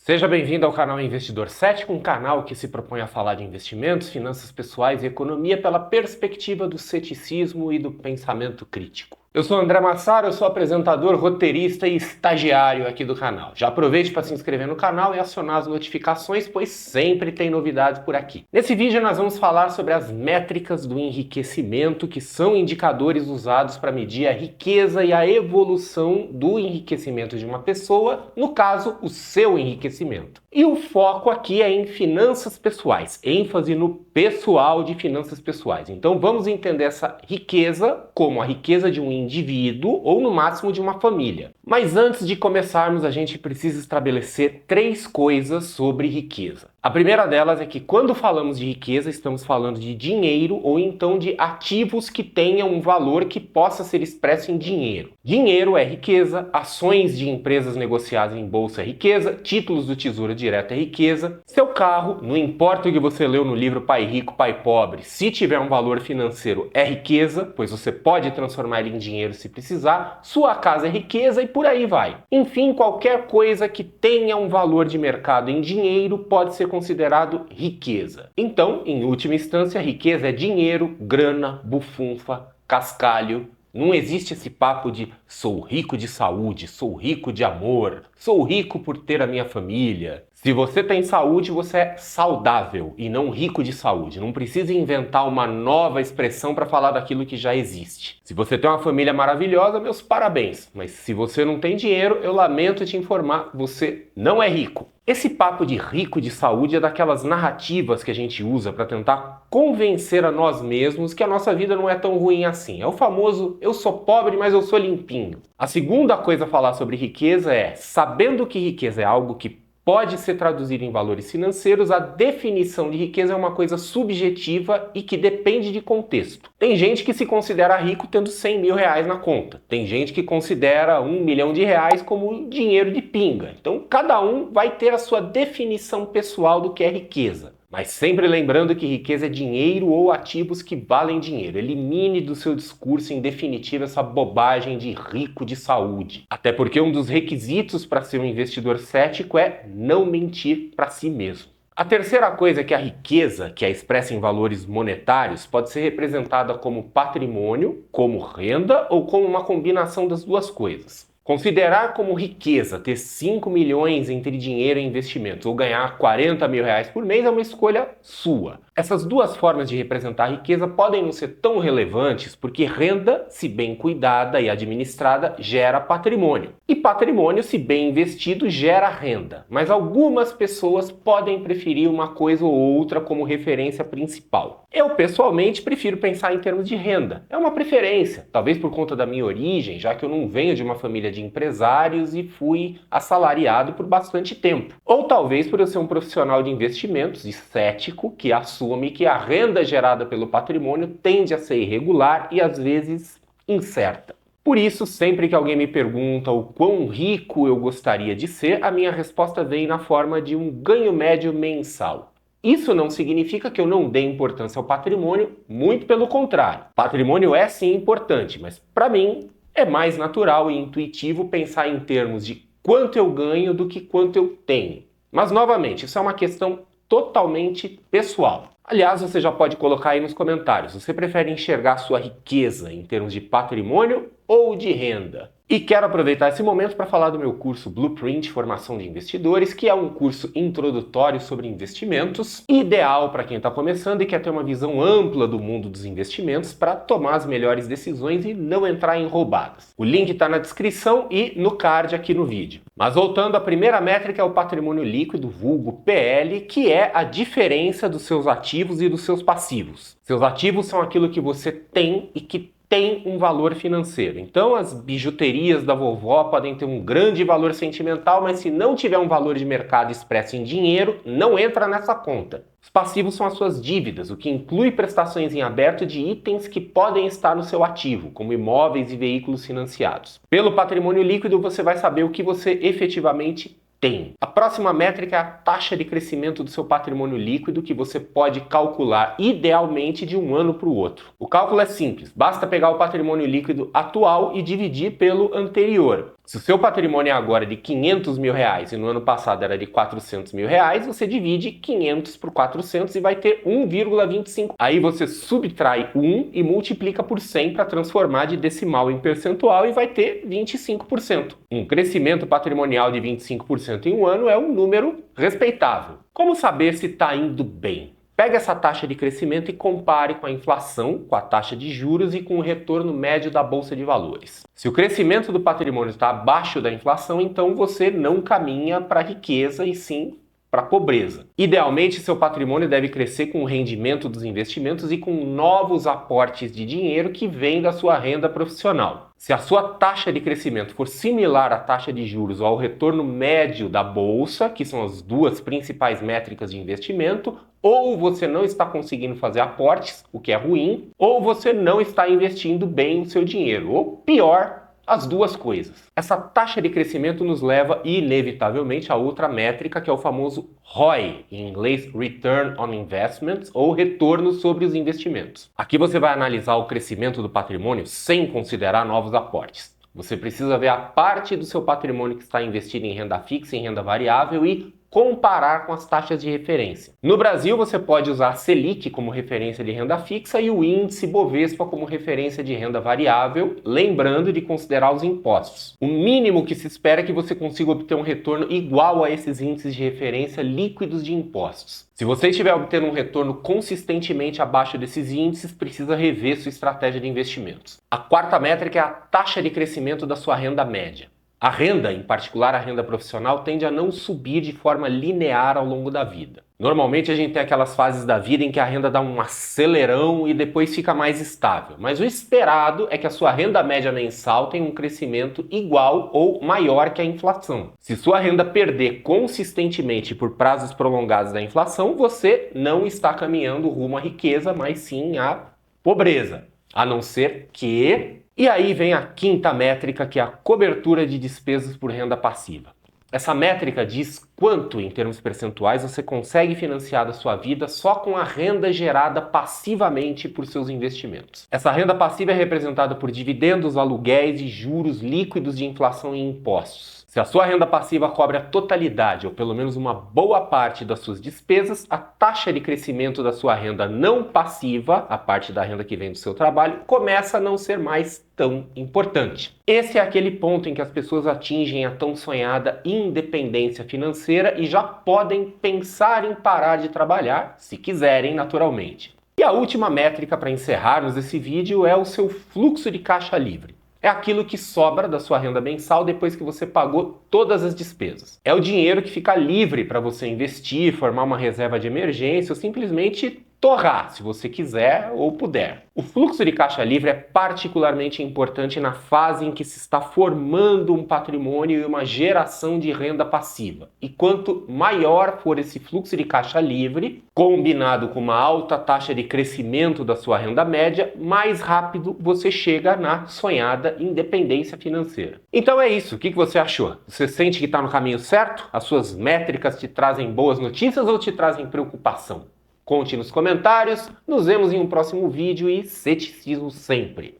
Seja bem-vindo ao canal Investidor Cético, um canal que se propõe a falar de investimentos, finanças pessoais e economia pela perspectiva do ceticismo e do pensamento crítico. Eu sou André Massaro, eu sou apresentador, roteirista e estagiário aqui do canal. Já aproveite para se inscrever no canal e acionar as notificações, pois sempre tem novidades por aqui. Nesse vídeo nós vamos falar sobre as métricas do enriquecimento, que são indicadores usados para medir a riqueza e a evolução do enriquecimento de uma pessoa, no caso, o seu enriquecimento. E o foco aqui é em finanças pessoais, ênfase no pessoal de finanças pessoais. Então vamos entender essa riqueza como a riqueza de um indivíduo ou no máximo de uma família. Mas antes de começarmos, a gente precisa estabelecer três coisas sobre riqueza. A primeira delas é que quando falamos de riqueza, estamos falando de dinheiro ou então de ativos que tenham um valor que possa ser expresso em dinheiro. Dinheiro é riqueza, ações de empresas negociadas em bolsa é riqueza, títulos do Tesouro Direto é riqueza, seu carro, não importa o que você leu no livro Pai Rico, Pai Pobre, se tiver um valor financeiro é riqueza, pois você pode transformar ele em dinheiro se precisar, sua casa é riqueza e por aí vai. Enfim, qualquer coisa que tenha um valor de mercado em dinheiro pode ser considerado riqueza. Então, em última instância, riqueza é dinheiro, grana, bufunfa, cascalho. Não existe esse papo de sou rico de saúde, sou rico de amor, sou rico por ter a minha família. Se você tem saúde, você é saudável e não rico de saúde. Não precisa inventar uma nova expressão para falar daquilo que já existe. Se você tem uma família maravilhosa, meus parabéns. Mas se você não tem dinheiro, eu lamento te informar, você não é rico. Esse papo de rico de saúde é daquelas narrativas que a gente usa para tentar convencer a nós mesmos que a nossa vida não é tão ruim assim. É o famoso eu sou pobre, mas eu sou limpinho. A segunda coisa a falar sobre riqueza é, sabendo que riqueza é algo que pode ser traduzido em valores financeiros, a definição de riqueza é uma coisa subjetiva e que depende de contexto. Tem gente que se considera rico tendo 100 mil reais na conta. Tem gente que considera 1 milhão de reais como dinheiro de pinga. Então cada um vai ter a sua definição pessoal do que é riqueza. Mas sempre lembrando que riqueza é dinheiro ou ativos que valem dinheiro. Elimine do seu discurso, em definitiva, essa bobagem de rico de saúde. Até porque um dos requisitos para ser um investidor cético é não mentir para si mesmo. A terceira coisa é que a riqueza, que é expressa em valores monetários, pode ser representada como patrimônio, como renda ou como uma combinação das duas coisas. Considerar como riqueza ter 5 milhões entre dinheiro e investimentos ou ganhar 40 mil reais por mês é uma escolha sua. Essas duas formas de representar a riqueza podem não ser tão relevantes porque renda, se bem cuidada e administrada, gera patrimônio. E patrimônio, se bem investido, gera renda. Mas algumas pessoas podem preferir uma coisa ou outra como referência principal. Eu, pessoalmente, prefiro pensar em termos de renda. É uma preferência, talvez por conta da minha origem, já que eu não venho de uma família de empresários e fui assalariado por bastante tempo. Ou talvez por eu ser um profissional de investimentos e cético que assume que a renda gerada pelo patrimônio tende a ser irregular e às vezes incerta. Por isso, sempre que alguém me pergunta o quão rico eu gostaria de ser, a minha resposta vem na forma de um ganho médio mensal. Isso não significa que eu não dê importância ao patrimônio, muito pelo contrário. Patrimônio é sim importante, mas para mim é mais natural e intuitivo pensar em termos de quanto eu ganho do que quanto eu tenho. Mas, novamente, isso é uma questão totalmente pessoal. Aliás, você já pode colocar aí nos comentários, você prefere enxergar sua riqueza em termos de patrimônio ou de renda? E quero aproveitar esse momento para falar do meu curso Blueprint Formação de Investidores, que é um curso introdutório sobre investimentos, ideal para quem está começando e quer ter uma visão ampla do mundo dos investimentos para tomar as melhores decisões e não entrar em roubadas. O link está na descrição e no card aqui no vídeo. Mas voltando, a primeira métrica é o patrimônio líquido, vulgo PL, que é a diferença dos seus ativos e dos seus passivos. Seus ativos são aquilo que você tem e que tem um valor financeiro. Então as bijuterias da vovó podem ter um grande valor sentimental, mas se não tiver um valor de mercado expresso em dinheiro, não entra nessa conta. Os passivos são as suas dívidas, o que inclui prestações em aberto de itens que podem estar no seu ativo, como imóveis e veículos financiados. Pelo patrimônio líquido, você vai saber o que você efetivamente tem. A próxima métrica é a taxa de crescimento do seu patrimônio líquido, que você pode calcular idealmente de um ano para o outro. O cálculo é simples, basta pegar o patrimônio líquido atual e dividir pelo anterior. Se o seu patrimônio é agora de 500 mil reais e no ano passado era de 400 mil reais, você divide 500 por 400 e vai ter 1,25. Aí você subtrai 1 e multiplica por 100 para transformar de decimal em percentual e vai ter 25%. Um crescimento patrimonial de 25% em um ano é um número respeitável. Como saber se está indo bem? Pega essa taxa de crescimento e compare com a inflação, com a taxa de juros e com o retorno médio da Bolsa de Valores. Se o crescimento do patrimônio está abaixo da inflação, então você não caminha para a riqueza e sim para a pobreza. Idealmente, seu patrimônio deve crescer com o rendimento dos investimentos e com novos aportes de dinheiro que vêm da sua renda profissional. Se a sua taxa de crescimento for similar à taxa de juros ou ao retorno médio da bolsa, que são as duas principais métricas de investimento, ou você não está conseguindo fazer aportes, o que é ruim, ou você não está investindo bem o seu dinheiro, ou pior, as duas coisas. Essa taxa de crescimento nos leva inevitavelmente a outra métrica, que é o famoso ROI, em inglês Return on Investments, ou retorno sobre os investimentos. Aqui você vai analisar o crescimento do patrimônio sem considerar novos aportes. Você precisa ver a parte do seu patrimônio que está investido em renda fixa e em renda variável e comparar com as taxas de referência. No Brasil, você pode usar a Selic como referência de renda fixa e o índice Bovespa como referência de renda variável, lembrando de considerar os impostos. O mínimo que se espera é que você consiga obter um retorno igual a esses índices de referência líquidos de impostos. Se você estiver obtendo um retorno consistentemente abaixo desses índices, precisa rever sua estratégia de investimentos. A quarta métrica é a taxa de crescimento da sua renda média. A renda, em particular a renda profissional, tende a não subir de forma linear ao longo da vida. Normalmente a gente tem aquelas fases da vida em que a renda dá um acelerão e depois fica mais estável. Mas o esperado é que a sua renda média mensal tenha um crescimento igual ou maior que a inflação. Se sua renda perder consistentemente por prazos prolongados da inflação, você não está caminhando rumo à riqueza, mas sim à pobreza. A não ser que... E aí vem a quinta métrica, que é a cobertura de despesas por renda passiva. Essa métrica diz quanto, em termos percentuais, você consegue financiar da sua vida só com a renda gerada passivamente por seus investimentos. Essa renda passiva é representada por dividendos, aluguéis e juros líquidos de inflação e impostos. Se a sua renda passiva cobre a totalidade, ou pelo menos uma boa parte das suas despesas, a taxa de crescimento da sua renda não passiva, a parte da renda que vem do seu trabalho, começa a não ser mais tão importante. Esse é aquele ponto em que as pessoas atingem a tão sonhada independência financeira e já podem pensar em parar de trabalhar, se quiserem, naturalmente. E a última métrica para encerrarmos esse vídeo é o seu fluxo de caixa livre. É aquilo que sobra da sua renda mensal depois que você pagou todas as despesas. É o dinheiro que fica livre para você investir, formar uma reserva de emergência ou simplesmente torrar, se você quiser ou puder. O fluxo de caixa livre é particularmente importante na fase em que se está formando um patrimônio e uma geração de renda passiva. E quanto maior for esse fluxo de caixa livre, combinado com uma alta taxa de crescimento da sua renda média, mais rápido você chega na sonhada independência financeira. Então é isso. O que você achou? Você sente que está no caminho certo? As suas métricas te trazem boas notícias ou te trazem preocupação? Conte nos comentários, nos vemos em um próximo vídeo e ceticismo sempre!